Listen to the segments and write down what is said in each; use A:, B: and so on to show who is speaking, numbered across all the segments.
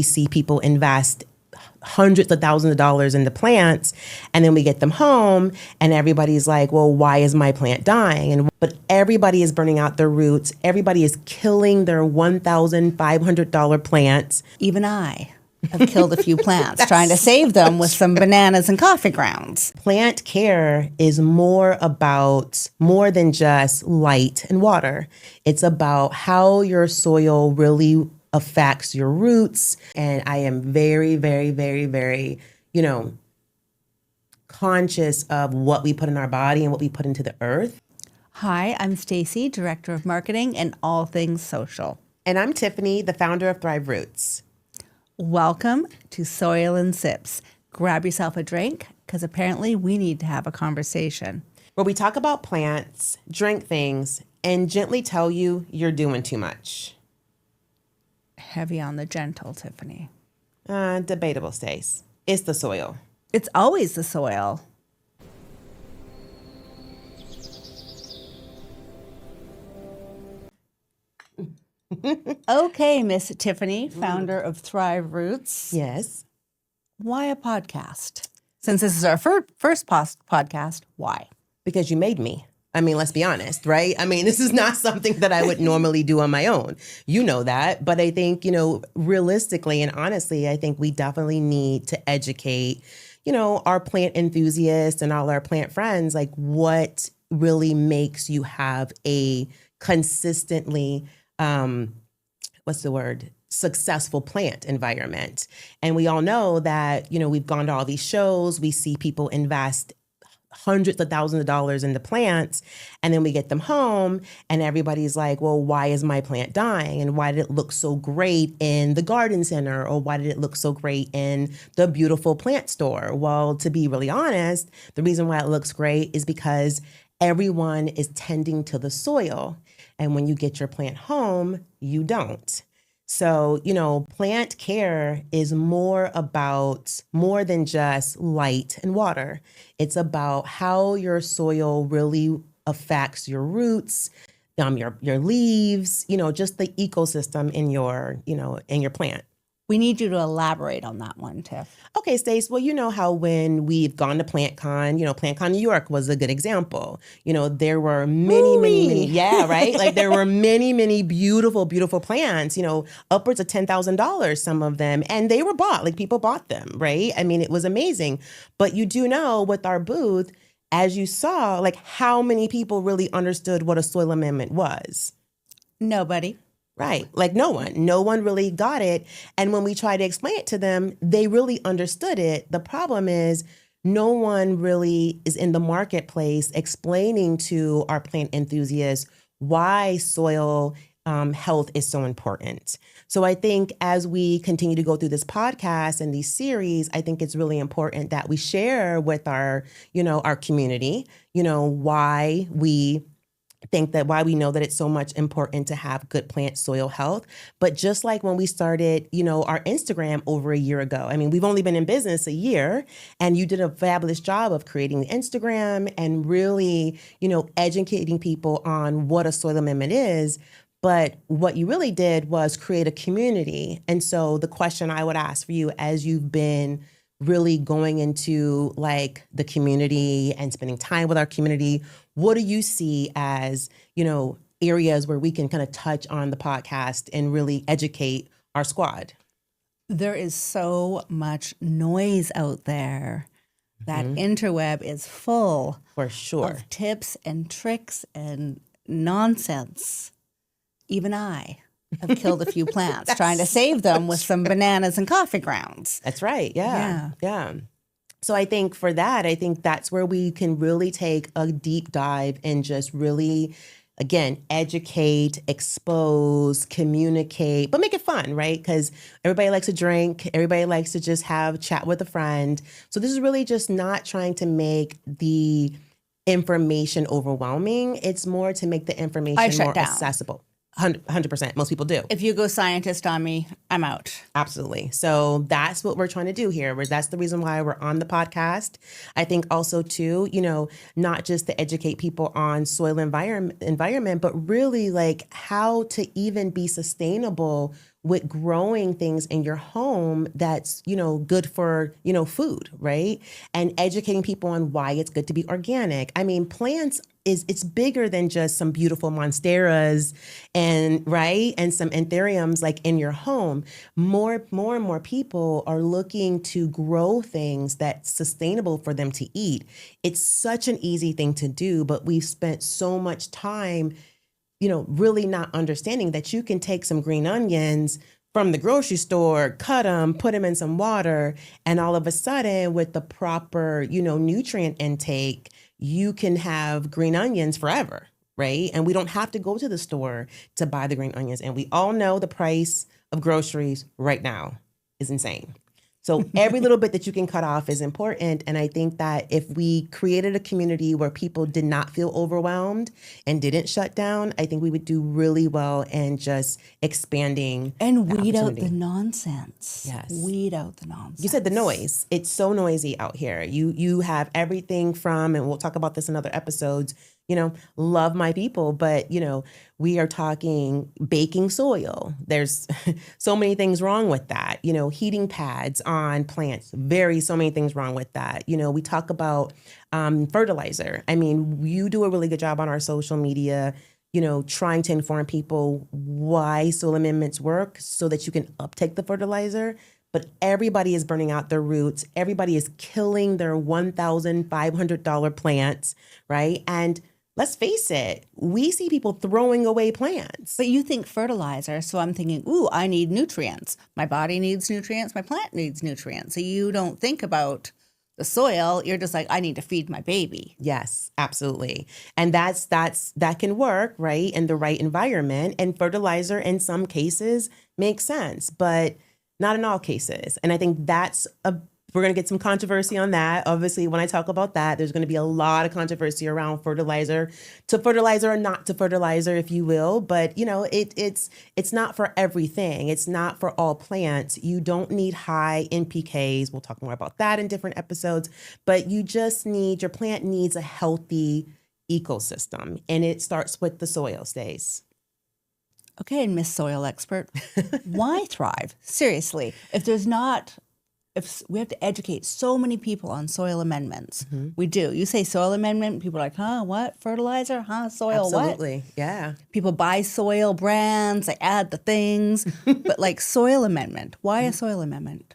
A: We see people invest hundreds of thousands of dollars into plants, and then we get them home and everybody's like, well, why is my plant dying? But everybody is burning out their roots. Everybody is killing their $1,500 plants.
B: Even I have killed a few plants trying to save them with some bananas and coffee grounds.
A: Plant care is more than just light and water. It's about how your soil really affects your roots. And I am very, very, very, very, conscious of what we put in our body and what we put into the earth.
B: Hi, I'm Stacy, Director of Marketing and All Things Social.
A: And I'm Tiffany, the founder of Thrive Roots.
B: Welcome to Soil and Sips. Grab yourself a drink, because apparently we need to have a conversation.
A: Where we talk about plants, drink things, and gently tell you you're doing too much.
B: Heavy on the gentle, Tiffany.
A: Debatable, Stace. It's the soil.
B: It's always the soil. Okay, Miss Tiffany, founder of Thrive Roots.
A: Yes.
B: Why a podcast? Since this is our first podcast, why?
A: Because you made me. I mean, let's be honest, right? I mean, this is not something that I would normally do on my own. You know that. But I think, realistically and honestly, I think we definitely need to educate, our plant enthusiasts and all our plant friends, like what really makes you have a consistently, successful plant environment. And we all know that, we've gone to all these shows, we see people invest hundreds of thousands of dollars into plants, and then we get them home and everybody's like, well, why is my plant dying? And why did it look so great in the garden center? Or why did it look so great in the beautiful plant store? Well, to be really honest, the reason why it looks great is because everyone is tending to the soil. And when you get your plant home, you don't. So, plant care is more than just light and water. It's about how your soil really affects your roots, your leaves, just the ecosystem in your plant.
B: We need you to elaborate on that one, Tiff.
A: Okay, Stace. Well, you know how when we've gone to PlantCon, PlantCon New York was a good example. There were many, yeah, right? Like there were many beautiful, beautiful plants, upwards of $10,000, some of them. And they were bought, like people bought them, right? I mean, it was amazing. But you do know with our booth, as you saw, like how many people really understood what a soil amendment was?
B: Nobody.
A: Right. Like no one really got it. And when we tried to explain it to them, they really understood it. The problem is no one really is in the marketplace explaining to our plant enthusiasts why soil health is so important. So I think as we continue to go through this podcast and these series, I think it's really important that we share with our community, why we know that it's so much important to have good plant soil health. But just like when we started, our Instagram over a year ago, I mean, we've only been in business a year, and you did a fabulous job of creating the Instagram and really, educating people on what a soil amendment is. But what you really did was create a community. And so the question I would ask for you, as you've been really going into like the community and spending time with our community, what do you see as, areas where we can kind of touch on the podcast and really educate our squad?
B: There is so much noise out there. That interweb is full
A: for sure
B: of tips and tricks and nonsense. Even I have killed a few plants trying to save them with some bananas and coffee grounds.
A: That's right. Yeah. So I think for that, that's where we can really take a deep dive and just really, again, educate, expose, communicate, but make it fun, right? Because everybody likes to drink. Everybody likes to just have chat with a friend. So this is really just not trying to make the information overwhelming. It's more to make the information more accessible. 100%. Most people do.
B: If you go scientist on me, I'm out.
A: Absolutely. So that's what we're trying to do here. That's the reason why we're on the podcast. I think also too, not just to educate people on soil environment, but really like how to even be sustainable with growing things in your home that's, good for, food, right? And educating people on why it's good to be organic. I mean, plants it's bigger than just some beautiful monsteras and right and some anthuriums like in your home. More and more people are looking to grow things that's sustainable for them to eat. It's such an easy thing to do, but we've spent so much time really not understanding that you can take some green onions from the grocery store, cut them, put them in some water, and all of a sudden with the proper, nutrient intake, you can have green onions forever, right? And we don't have to go to the store to buy the green onions. And we all know the price of groceries right now is insane. So every little bit that you can cut off is important. And I think that if we created a community where people did not feel overwhelmed and didn't shut down, I think we would do really well in just expanding
B: and weed out the nonsense.
A: Yes.
B: Weed out the nonsense.
A: You said the noise. It's so noisy out here. You have everything from, and we'll talk about this in other episodes, love my people, but, we are talking baking soil. There's so many things wrong with that. Heating pads on plants, so many things wrong with that. We talk about fertilizer. I mean, you do a really good job on our social media, trying to inform people why soil amendments work so that you can uptake the fertilizer. But everybody is burning out their roots. Everybody is killing their $1,500 plants, right? And let's face it, we see people throwing away plants.
B: But you think fertilizer, so I'm thinking, ooh, I need nutrients. My body needs nutrients. My plant needs nutrients. So you don't think about the soil. You're just like, I need to feed my baby.
A: Yes, absolutely. And that can work, right, in the right environment. And fertilizer in some cases makes sense, but not in all cases. And I think we're going to get some controversy on that. Obviously, when I talk about that, there's going to be a lot of controversy around fertilizer or not to fertilizer, if you will. But, it's not for everything. It's not for all plants. You don't need high NPKs. We'll talk more about that in different episodes. But your plant needs a healthy ecosystem. And it starts with the soil, Stace.
B: Okay, and Miss Soil Expert, why thrive? Seriously, if we have to educate so many people on soil amendments, we do. You say soil amendment, people are like, huh, what? Fertilizer? Huh? Soil
A: Absolutely.
B: What?
A: Yeah.
B: People buy soil brands, they add the things, but like soil amendment, why a soil amendment?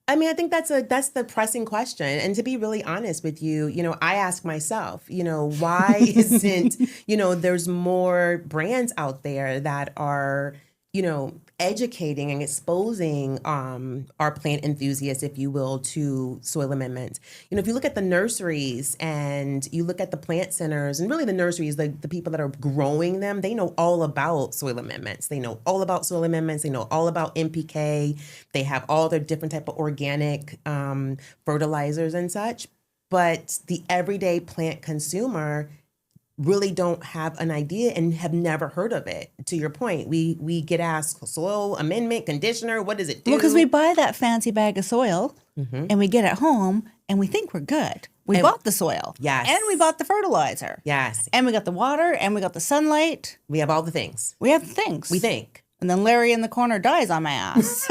A: I mean, I think that's the pressing question. And to be really honest with you, I ask myself, why isn't, there's more brands out there that are, educating and exposing our plant enthusiasts, if you will, to soil amendments. If you look at the nurseries and you look at the plant centers and really the nurseries, the people that are growing them, they know all about soil amendments. They know all about soil amendments. They know all about NPK. They have all their different type of organic fertilizers and such. But the everyday plant consumer really don't have an idea and have never heard of it. To your point, we get asked soil amendment, conditioner, what does it do?
B: Well, because we buy that fancy bag of soil and we get it home and we think we're good. We bought the soil.
A: Yes.
B: And we bought the fertilizer.
A: Yes.
B: And we got the water and we got the sunlight.
A: We have all the things.
B: We have the things.
A: We think.
B: And then Larry in the corner dies on my ass.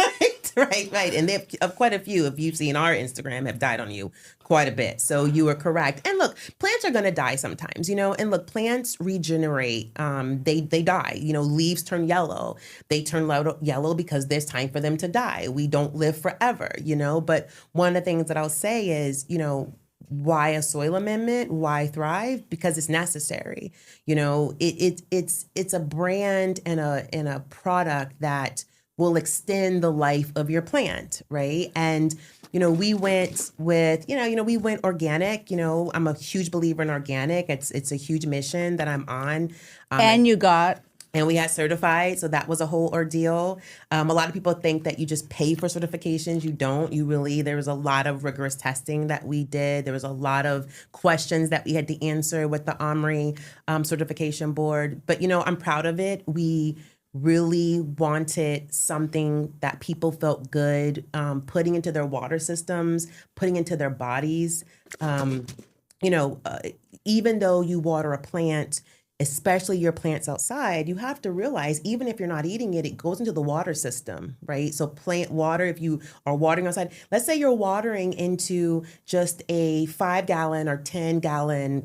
A: Right. And they have quite a few, if you've seen our Instagram, have died on you quite a bit. So you are correct. And look, plants are going to die sometimes, and look, plants regenerate. They die, leaves turn yellow. They turn yellow because there's time for them to die. We don't live forever, but one of the things that I'll say is, why a soil amendment? Why thrive? Because it's necessary. It's a brand and a product that will extend the life of your plant, right? And we went with we went organic. I'm a huge believer in organic. It's a huge mission that I'm on. And we got certified, so that was a whole ordeal. A lot of people think that you just pay for certifications. You don't. There was a lot of rigorous testing that we did. There was a lot of questions that we had to answer with the OMRI certification board. But, I'm proud of it. We really wanted something that people felt good putting into their water systems, putting into their bodies. Even though you water a plant, especially your plants outside, you have to realize even if you're not eating it, it goes into the water system, right? So plant water, if you are watering outside, let's say you're watering into just a 5-gallon or 10-gallon,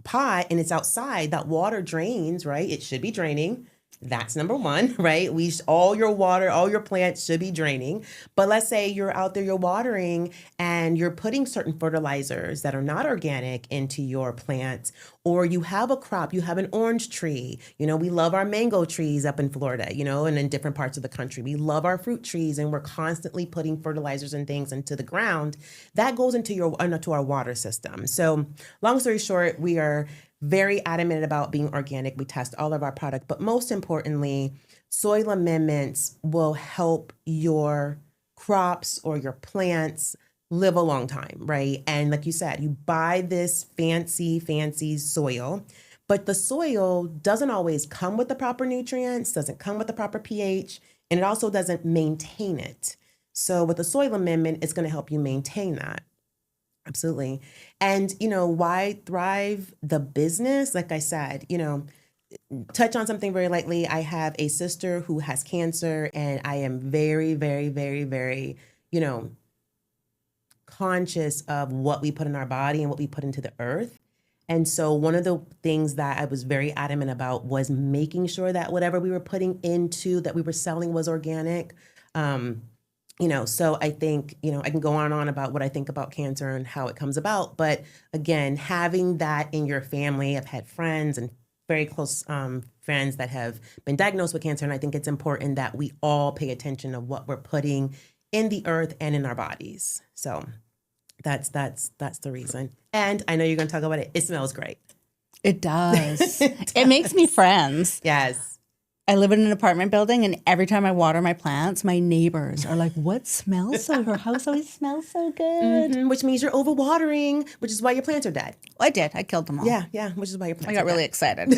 A: pot, and it's outside, that water drains, right? It should be draining. That's number one, right? All your water, all your plants should be draining. But let's say you're out there, you're watering and you're putting certain fertilizers that are not organic into your plants, or you have a crop, you have an orange tree. We love our mango trees up in Florida, and in different parts of the country. We love our fruit trees, and we're constantly putting fertilizers and things into the ground. That goes into our water system. So long story short, we are very adamant about being organic. We test all of our product, but most importantly, soil amendments will help your crops or your plants live a long time, right? And like you said, you buy this fancy soil, but the soil doesn't always come with the proper nutrients, doesn't come with the proper pH, and it also doesn't maintain it. So with a soil amendment, it's going to help you maintain that. Absolutely. And, why Thrive the business? Like I said, touch on something very lightly. I have a sister who has cancer, and I am very, very, very, very, conscious of what we put in our body and what we put into the earth. And so one of the things that I was very adamant about was making sure that whatever we were putting into, that we were selling, was organic. So I think, I can go on and on about what I think about cancer and how it comes about. But again, having that in your family, I've had friends and very close friends that have been diagnosed with cancer. And I think it's important that we all pay attention to what we're putting in the earth and in our bodies. So that's the reason. And I know you're going to talk about it. It smells great.
B: It does. It makes me friends.
A: Yes.
B: I live in an apartment building, and every time I water my plants, my neighbors are like, what smells so, your house always smells so good.
A: Mm-hmm, which means you're overwatering, which is why your plants are dead.
B: Well, I did. I killed them all.
A: Yeah, which is why your plants
B: I got really excited.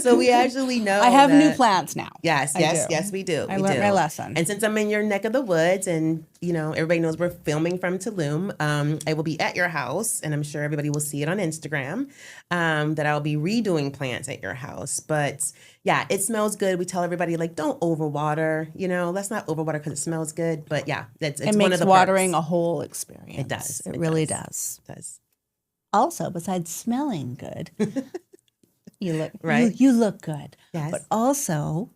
A: So we actually know
B: I have new plants now.
A: Yes, we do.
B: I learned my lesson.
A: And since I'm in your neck of the woods, and everybody knows we're filming from Tulum, I will be at your house, and I'm sure everybody will see it on Instagram, that I'll be redoing plants at your house. But yeah, it smells good. We tell everybody, like, don't overwater. Let's not overwater because it smells good. But yeah, it's
B: it
A: one
B: makes
A: of the
B: watering
A: perks.
B: a whole experience.
A: It does.
B: It really does.
A: It does.
B: Also, besides smelling good, you look
A: right.
B: You look good.
A: Yes.
B: But also,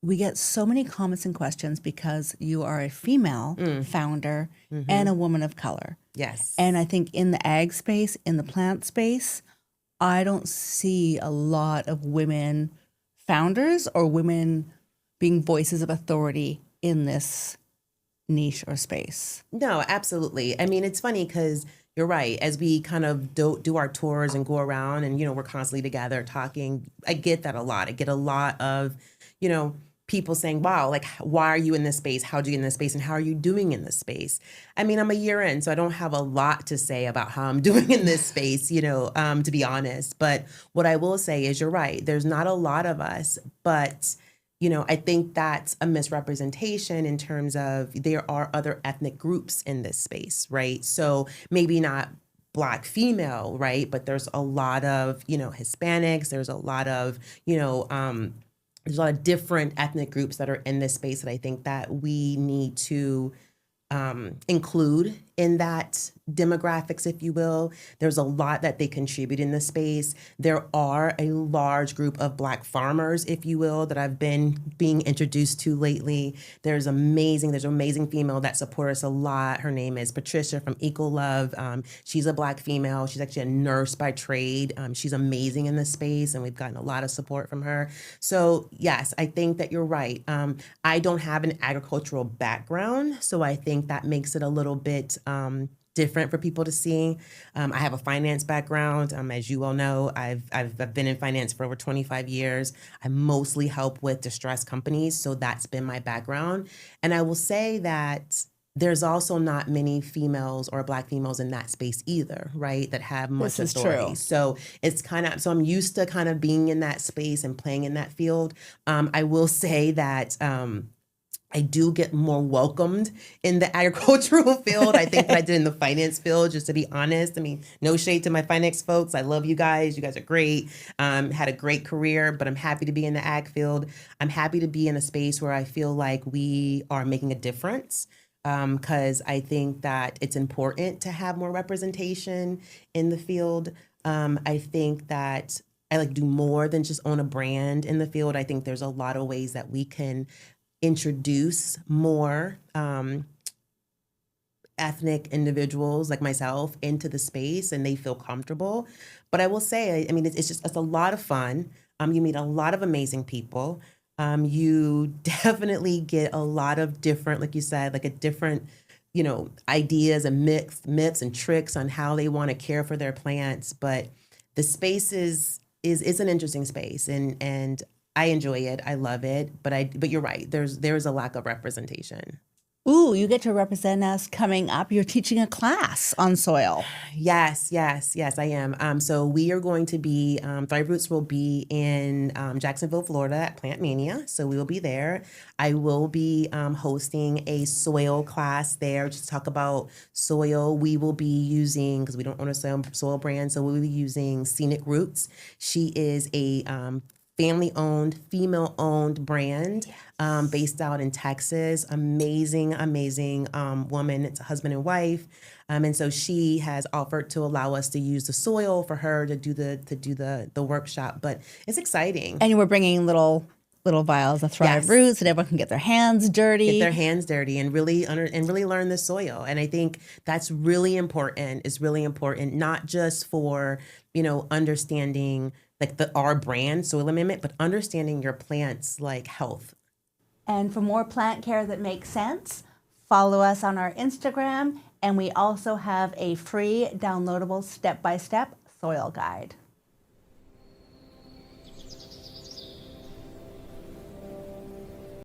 B: we get so many comments and questions because you are a female founder and a woman of color.
A: Yes.
B: And I think in the ag space, in the plant space, I don't see a lot of women founders or women being voices of authority in this niche or space.
A: No, absolutely. I mean, it's funny because you're right. As we kind of do our tours and go around and, we're constantly together talking, I get that a lot. I get a lot of, people saying, wow, like, why are you in this space? How do you get in this space? And how are you doing in this space? I mean, I'm a year in, so I don't have a lot to say about how I'm doing in this space, to be honest. But what I will say is you're right. There's not a lot of us, but I think that's a misrepresentation in terms of there are other ethnic groups in this space, right? So maybe not Black female, right? But there's a lot of, Hispanics. There's a lot of, there's a lot of different ethnic groups that are in this space that I think that we need to include in that demographics, if you will. There's a lot that they contribute in the space. There are a large group of Black farmers, if you will, that I've been being introduced to lately. There's an amazing female that supports us a lot. Her name is Patricia from Ecolove. She's a Black female. She's actually a nurse by trade. She's amazing in this space, and we've gotten a lot of support from her. So yes, I think that you're right. I don't have an agricultural background, so I think that makes it a little bit different for people to see. I have a finance background. As you all know, I've been in finance for over 25 years. I mostly help with distressed companies, so that's been my background. And I will say that there's also not many females or Black females in that space either, right? That have much authority.
B: True.
A: So it's so I'm used to kind of being in that space and playing in that field. I will say that I do get more welcomed in the agricultural field, I think, than I did in the finance field, just to be honest. I mean, no shade to my finance folks. I love you guys. You guys are great. Had a great career, but I'm happy to be in the ag field. I'm happy to be in a space where I feel like we are making a difference. Because I think that it's important to have more representation in the field. I think that I like do more than just own a brand in the field. I think there's a lot of ways that we can introduce more ethnic individuals like myself into the space and they feel comfortable. But I will say, I mean, it's a lot of fun. You meet a lot of amazing people. You definitely get a lot of different, like you said, like a different, ideas and myths and tricks on how they want to care for their plants. But the space is an interesting space, and I enjoy it. I love it. But you're right. There's a lack of representation.
B: Ooh, you get to represent us coming up. You're teaching a class on soil.
A: Yes, I am. So we are going to be, Thrive Roots will be in Jacksonville, Florida at Plant Mania. So we will be there. I will be hosting a soil class there to talk about soil. We will be using, because we don't own a soil brand, so we will be using Scenic Roots. She is a family-owned, female-owned brand based out in Texas. Amazing woman. It's a husband and wife, and so she has offered to allow us to use the soil for her to do the workshop. But it's exciting.
B: And we're bringing little vials of Thrive
A: Yes.
B: Roots, and everyone can get their hands dirty.
A: And really learn the soil. And I think that's really important. It's really important, not just for understanding like our brand soil amendment, but understanding your plant's like health.
B: And for more plant care that makes sense, follow us on our Instagram, and we also have a free downloadable step-by-step soil guide.